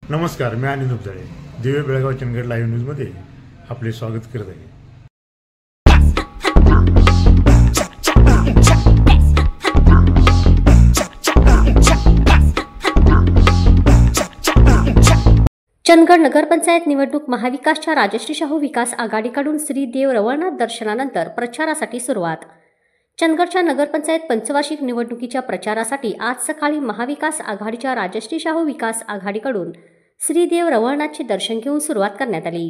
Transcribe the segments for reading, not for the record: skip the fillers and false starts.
नमस्कार, मी अनिल उपजाळे. दिव्य बेळगाव चंदगड लाईव्ह न्यूजमध्ये आपले स्वागत करत आहे. चंदगड नगरपंचायत निवडणूक महाविकासच्या राजश्री शाहू विकास आघाडीकडून श्री देव रवळनाथ दर्शनानंतर प्रचारासाठी सुरुवात. चंदगडच्या नगरपंचायत पंचवार्षिक निवडणुकीच्या प्रचारासाठी आज सकाळी महाविकास आघाडीच्या राजश्री शाहू विकास आघाडीकडून श्री देव रवळनाथचे दर्शन घेऊन सुरुवात करण्यात आली.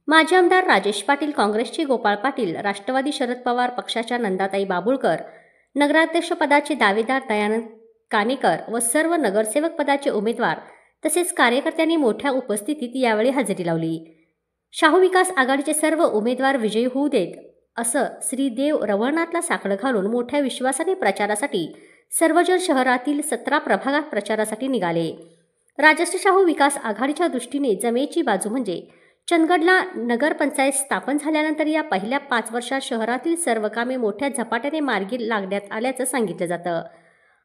माजी आमदार राजेश पाटील, काँग्रेसचे गोपाळ पाटील, राष्ट्रवादी शरद पवार पक्षाच्या नंदाताई बाबुळकर, नगराध्यक्षपदाचे दावेदार दयानंद कानेकर व सर्व नगरसेवक पदाचे उमेदवार तसेच कार्यकर्त्यांनी मोठ्या उपस्थितीत यावेळी हजेरी लावली. शाहू विकास आघाडीचे सर्व उमेदवार विजयी होऊ देत असं श्री देव रवळनाथला साकडं घालून मोठ्या विश्वासाने प्रचारासाठी सर्वजण शहरातील 17 प्रभागात प्रचारासाठी निघाले. राजश्री शाहू विकास आघाडीच्या दृष्टीने जमेची बाजू म्हणजे चंदगडला नगरपंचायत स्थापन झाल्यानंतर या पहिल्या 5 वर्षात शहरातील सर्व कामे मोठ्या झपाट्याने मार्गी लागण्यात आल्याचं सांगितलं जातं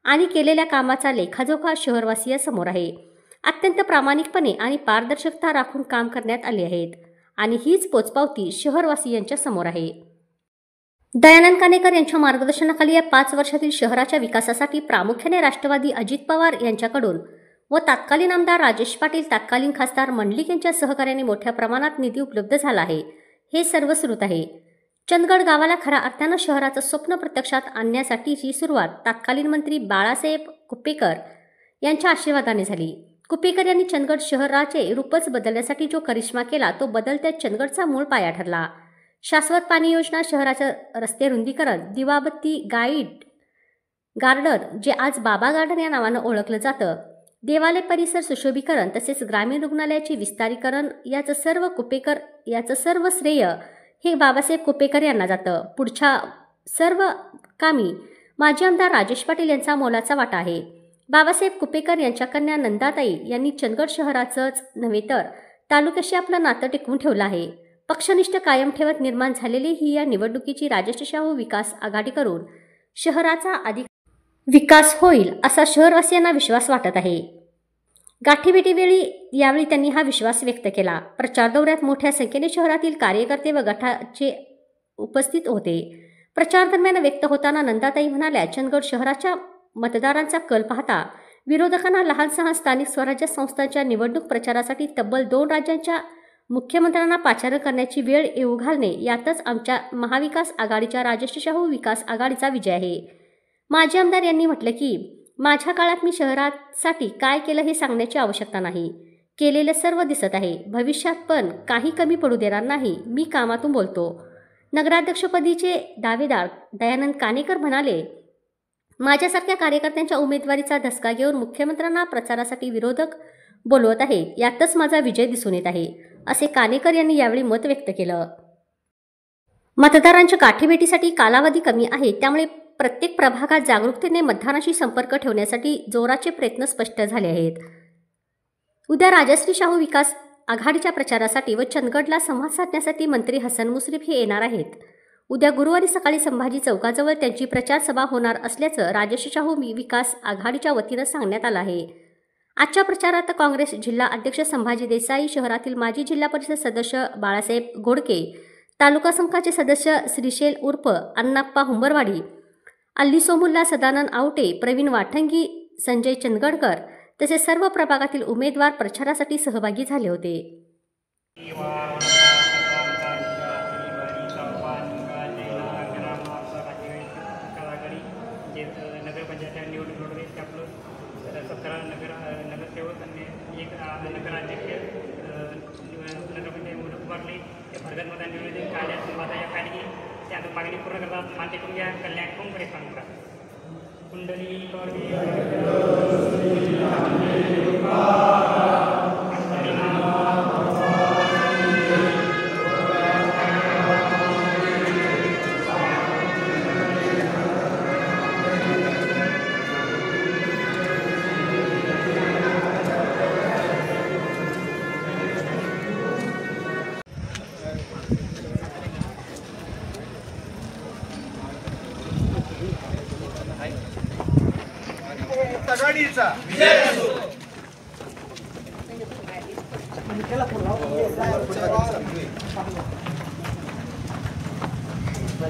आणि केलेल्या कामाचा लेखाजोखा शहरवासियांसमोर आहे. अत्यंत प्रामाणिकपणे आणि पारदर्शकता राखून काम करण्यात आले आहेत आणि हीच पोचपावती शहरवासियांच्या समोर आहे. दयानंद कानेकर यांच्या मार्गदर्शनाखाली या 5 वर्षातील शहराच्या विकासासाठी प्रामुख्याने राष्ट्रवादी अजित पवार यांच्याकडून व तत्कालीन आमदार राजेश पाटील, तत्कालीन खासदार मंडलिक यांच्या सहकार्याने मोठ्या प्रमाणात निधी उपलब्ध झाला आहे. हे सर्व सुरूच आहे. चंदगड गावाला खऱ्या अर्थानं शहराचं स्वप्न प्रत्यक्षात आणण्यासाठीची सुरुवात तत्कालीन मंत्री बाळासाहेब कुपेकर यांच्या आशीर्वादाने झाली. कुपेकर यांनी चंदगड शहराचे रूपच बदलण्यासाठी जो करिश्मा केला तो बदल त्या चंदगडचा मूळ पाया ठरला. शाश्वत पाणी योजना, शहराचं रस्ते रुंदीकरण, दिवाबत्ती, गार्डन जे आज बाबा गार्डन या नावानं ओळखलं जातं, देवालय परिसर सुशोभीकरण तसेच ग्रामीण रुग्णालयाचे विस्तारीकरण याचं सर्व श्रेय हे बाबासाहेब कुपेकर यांना जातं. पुढच्या सर्व कामी माजी आमदार राजेश पाटील यांचा मोलाचा वाटा आहे. बाबासाहेब कुपेकर यांच्या कन्या नंदाताई यांनी चंदगड शहराचंच नव्हे तर तालुक्याशी आपलं नातं टिकवून ठेवलं आहे. पक्षनिष्ठ कायम ठेवत निर्माण झालेली ही या निवडणुकीची राजश्री शाहू विकास आघाडी करून शहराचा अधिक विकास होईल असा शहरवासियांना विश्वास वाटत आहे. गाठीभेटीवेळी यावेळी त्यांनी हा विश्वास व्यक्त केला. प्रचार दौऱ्यात मोठ्या संख्येने शहरातील कार्यकर्ते व गटाचे उपस्थित होते. प्रचार दरम्यान व्यक्त होताना नंदाताई म्हणाल्या, चंदगड शहराच्या मतदारांचा कल पाहता विरोधकांना लहान सहान स्थानिक स्वराज्य संस्थांच्या निवडणूक प्रचारासाठी तब्बल 2 राज्यांच्या मुख्यमंत्र्यांना पाचारण करण्याची वेळ येऊ घालणे यातच आमच्या महाविकास आघाडीच्या राजश्री शाहू विकास आघाडीचा विजय आहे. माजी आमदार यांनी म्हटलं की माझ्या काळात मी शहरासाठी काय केलं हे सांगण्याची आवश्यकता नाही. केलेलं सर्व दिसत आहे. भविष्यात पण काही कमी पडू देणार नाही. मी कामातून बोलतो. नगराध्यक्षपदीचे दावेदार दयानंद कानेकर म्हणाले, माझ्यासारख्या कार्यकर्त्यांच्या उमेदवारीचा धसका घेऊन मुख्यमंत्र्यांना प्रचारासाठी विरोधक बोलवत आहेत. यातच माझा विजय दिसून येत आहे, असे कानेकर यांनी यावेळी मत व्यक्त केलं. मतदारांच्या गाठीभेटीसाठी कालावधी कमी आहे, त्यामुळे प्रत्येक प्रभागात जागरूकतेने मतदारांशी संपर्क ठेवण्यासाठी जोराचे प्रयत्न स्पष्ट झाले आहेत. उद्या राजश्री शाहू विकास आघाडीच्या प्रचारासाठी व चंदगडला संवाद साधण्यासाठी मंत्री हसन मुश्रीफ हे येणार आहेत. उद्या गुरुवारी सकाळी संभाजी चौकाजवळ त्यांची प्रचार सभा होणार असल्याचं राजश्री शाहू विकास आघाडीच्या वतीनं सांगण्यात आलं आहे. आजच्या प्रचारात काँग्रेस जिल्हा अध्यक्ष संभाजी देसाई, शहरातील माजी जिल्हा परिषद सदस्य बाळासाहेब घोडके, तालुका संघाचे सदस्य श्रीशैल उर्फ अण्णाप्पा हुंबरवाडी, अल्ली सोमुल्ला, सदानंद आवटे, प्रवीण वाठंगी, संजय चंदगडकर तसेच सर्व प्रभागातील उमेदवार प्रचारासाठी सहभागी झाले होते. नगरपंचायत निवडणूक आपलं 17 नगरसेवक आणि एक नगराध्यक्ष नगरपंचायत निवडणूक उभारली. ते भरगत निवडणूक काढल्या माझा या काढली ते आता मागणी पूर्ण करतात. मान्य करून घ्या. कल्याण कोण सांगता कुंडली आघाडीचा विजय असो.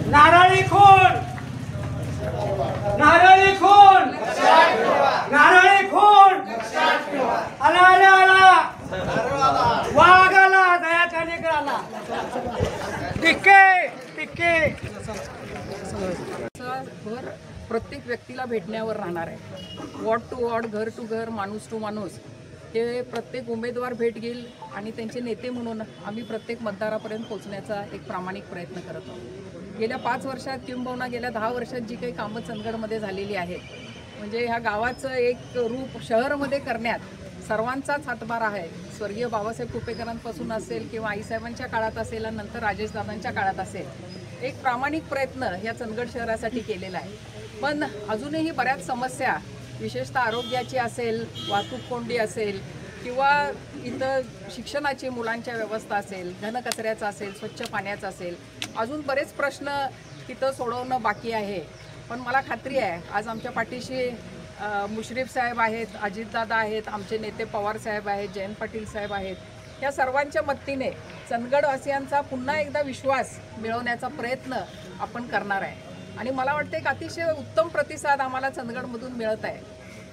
नारळी खून, नारळी खून, नारळी खून, आला आला आला, वाघ आला, दया कानेकर आला, पिके पिके. भर प्रत्येक व्यक्तीला भेटण्यावर राहणार आहे. वॉर्ड टू वॉर्ड, घर टू घर, माणूस टू माणूस हे प्रत्येक उमेदवार भेट घेईल आणि त्यांचे नेते म्हणून आम्ही प्रत्येक मतदारापर्यंत पोहोचण्याचा एक प्रामाणिक प्रयत्न करत आहोत. गेल्या 5 वर्षात किंबहुना गेल्या 10 वर्षात जी काही कामं चंदगडमध्ये झालेली आहेत, म्हणजे ह्या गावाचं एक रूप शहरामध्ये करण्यात सर्वांचाच हातभार आहे. स्वर्गीय बाबासाहेब कुपेकरांपासून असेल किंवा आईसाहेबांच्या काळात असेल आणि नंतर राजेशदादांच्या काळात असेल, एक प्रामाणिक प्रयत्न या चंदगड शहरासाठी केलेला आहे. पण अजूनही बऱ्याच समस्या, विशेषतः आरोग्याची असेल, वाहतूक कोंडी असेल किंवा इथं शिक्षणाची मुलांच्या व्यवस्था असेल, घनकचऱ्याचा असेल, स्वच्छ पाण्याचा असेल, अजून बरेच प्रश्न तिथं सोडवणं बाकी आहे. पण मला खात्री आहे आज आमच्या पाठीशी मुश्रीफ साहेब आहेत, अजितदादा आहेत, आमचे नेते पवार साहेब आहेत, जयंत पाटील साहेब आहेत. या सर्वांच्या मदतीने चंदगडवासियांचा पुन्हा एकदा विश्वास मिळवण्याचा प्रयत्न आपण करणार आहे. आणि मला वाटतं एक अतिशय उत्तम प्रतिसाद आम्हाला चंदगडमधून मिळत आहे.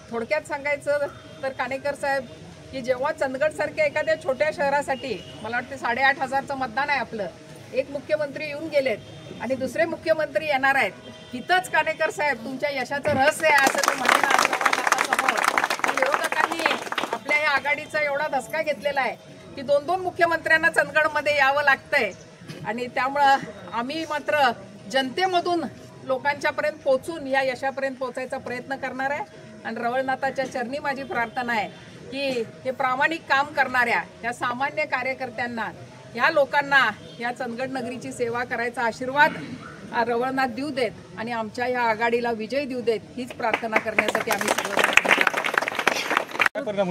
थोडक्यात सांगायचं तर कानेकर साहेब की जेव्हा चंदगडसारख्या एखाद्या छोट्या शहरासाठी मला वाटतं 8,500चं मतदान आहे आपलं, एक मुख्यमंत्री येऊन गेलेत आणि दुसरे मुख्यमंत्री येणार आहेत, इथंच कानेकर साहेब तुमच्या यशाचं रहस्य आहे असं मी म्हणेन आज समोर. विरोधकांनी आपल्या या आघाडीचा एवढा धसका घेतलेला आहे की 2-2 मुख्यमंत्र्यांना चंदगडमध्ये यावं लागतंय. आणि त्यामुळं आम्ही मात्र जनतेमधून लोकांच्यापर्यंत पोहोचून या यशापर्यंत पोहोचायचा प्रयत्न करणार आहे. आणि रवळनाथाच्या चरणी माझी प्रार्थना आहे की हे प्रामाणिक काम करणाऱ्या ह्या सामान्य कार्यकर्त्यांना, ह्या लोकांना या चंदगड नगरीची सेवा करायचा आशीर्वाद रवळनाथ देऊ देत आणि आमच्या ह्या आघाडीला विजय देऊ देत, हीच प्रार्थना करण्यासाठी आम्ही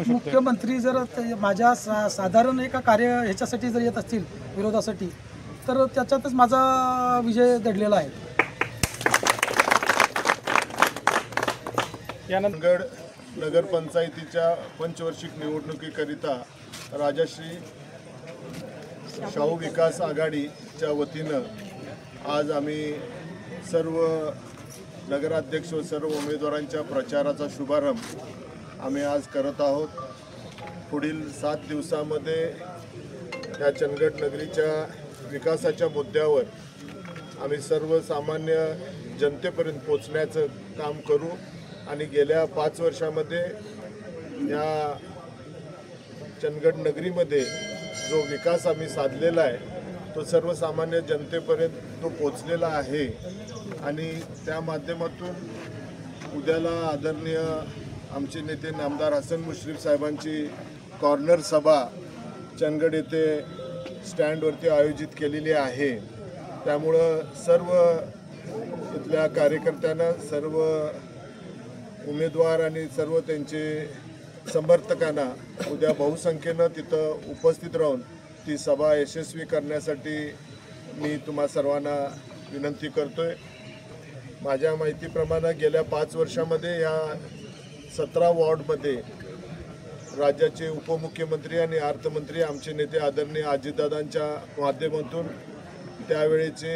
मुख्यमंत्री जर माझ्या साधारण एका कार्य ह्याच्यासाठी जर येत असतील विरोधासाठी, तर त्याच्यातच माझा विजय दडलेला आहे. चंदगड नगरपंचायतीच्या पंचवार्षिक निवडणुकीकरिता राजश्री शाहू विकास आघाडीच्या वतीनं आज आम्ही सर्व नगराध्यक्ष व सर्व उमेदवारांच्या प्रचाराचा शुभारंभ आम्ही आज करत आहोत. पुढील 7 दिवसामध्ये या चंदगड नगरीच्या विकासाच्या मुद्द्यावर आम्ही सर्वसामान्य जनतेपर्यंत पोचण्याचं काम करू आणि गेल्या 5 वर्षामध्ये या चंदगड नगरीमध्ये जो विकास आम्ही साधलेला आहे तो सर्वसामान्य जनतेपर्यंत तो पोचलेला आहे. आणि त्या माध्यमातून उद्याला आदरणीय आमचे नेते नामदार हसन मुश्रीफ साहेबांची कॉर्नर सभा चंदगड येथे स्टँडवरती आयोजित केलेली आहे. त्यामुळं सर्व इथल्या कार्यकर्त्यांना, सर्व उमेदवार आणि सर्व त्यांचे समर्थकांना उद्या बहुसंख्येनं तिथं उपस्थित राहून ती सभा यशस्वी करण्यासाठी मी तुम्हा सर्वांना विनंती करतोय. माझ्या माहितीप्रमाणे गेल्या 5 वर्षामध्ये या 17 वॉर्डमध्ये राज्याचे उपमुख्यमंत्री आणि अर्थमंत्री आमचे नेते आदरणीय अजितदादांच्या माध्यमातून त्यावेळेचे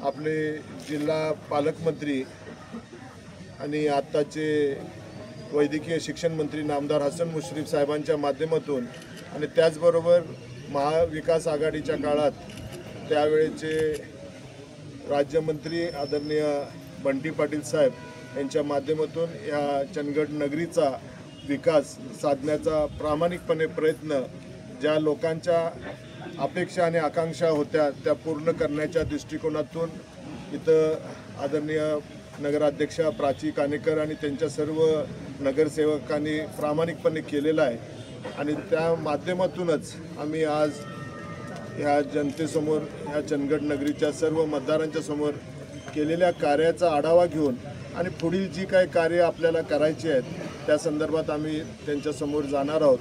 आपले जिल्हा पालकमंत्री आणि आत्ताचे वैद्यकीय शिक्षण मंत्री नामदार हसन मुश्रीफ साहेबांच्या माध्यमातून आणि त्याचबरोबर महाविकास आघाडीच्या काळात त्यावेळेचे राज्यमंत्री आदरणीय बंटी पाटील साहेब यांच्या माध्यमातून या चंदगड नगरीचा विकास साधण्याचा प्रामाणिकपणे प्रयत्न, ज्या लोकांच्या अपेक्षा आणि आकांक्षा होत्या त्या पूर्ण करण्याच्या दृष्टिकोनातून इथं आदरणीय नगराध्यक्षा प्राची कानेकर आणि त्यांच्या सर्व नगरसेवकांनी प्रामाणिकपणे केलेला आहे. आणि त्या माध्यमातूनच आम्ही आज ह्या जनतेसमोर, ह्या चंदगड नगरीच्या सर्व मतदारांच्या समोर केलेल्या कार्याचा आढावा घेऊन आणि पुढील जी काही कार्य आपल्याला करायची आहेत त्या संदर्भात आम्ही त्यांच्यासमोर जाणार आहोत.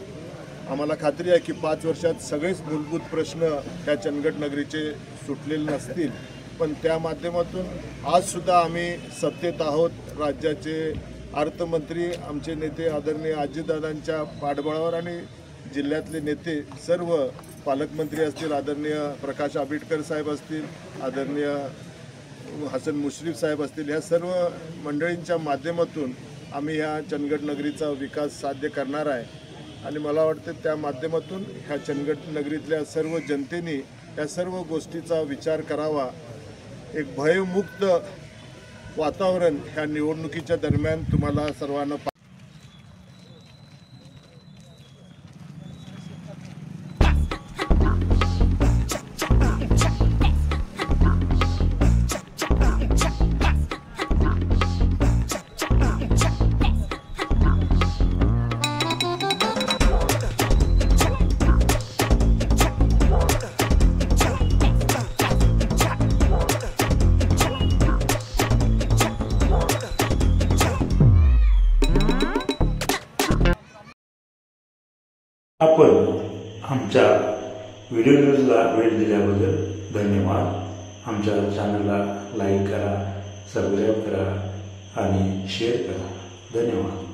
आम्हाला खात्री आहे की 5 वर्षात सगळेच मूलभूत प्रश्न ह्या चंदगड नगरीचे सुटलेले नसतील, पण त्या माध्यमातून आजसुद्धा आम्ही सत्तेत आहोत. राज्याचे अर्थमंत्री आमचे नेते आदरणीय अजितदादांच्या पाठबळावर आणि जिल्ह्यातले नेते सर्व पालकमंत्री असतील, आदरणीय प्रकाश आंबेडकर साहेब असतील, आदरणीय हसन मुश्रीफ साहेब असतील, ह्या सर्व मंडळींच्या माध्यमातून आम्ही ह्या चंदगड नगरीचा विकास साध्य करणार आहे. आणि मला वाटतं त्या माध्यमातून ह्या चंदगड नगरीतल्या सर्व जनतेने या सर्व गोष्टीचा विचार करावा. एक भयमुक्त वातावरण ह्या निवडणुकीच्या दरम्यान तुम्हाला सर्वांना आपण आमच्या व्हिडिओ न्यूजला वेळ दिल्याबद्दल धन्यवाद. आमच्या चॅनलला लाईक करा, सबस्क्राईब करा आणि शेअर करा. धन्यवाद.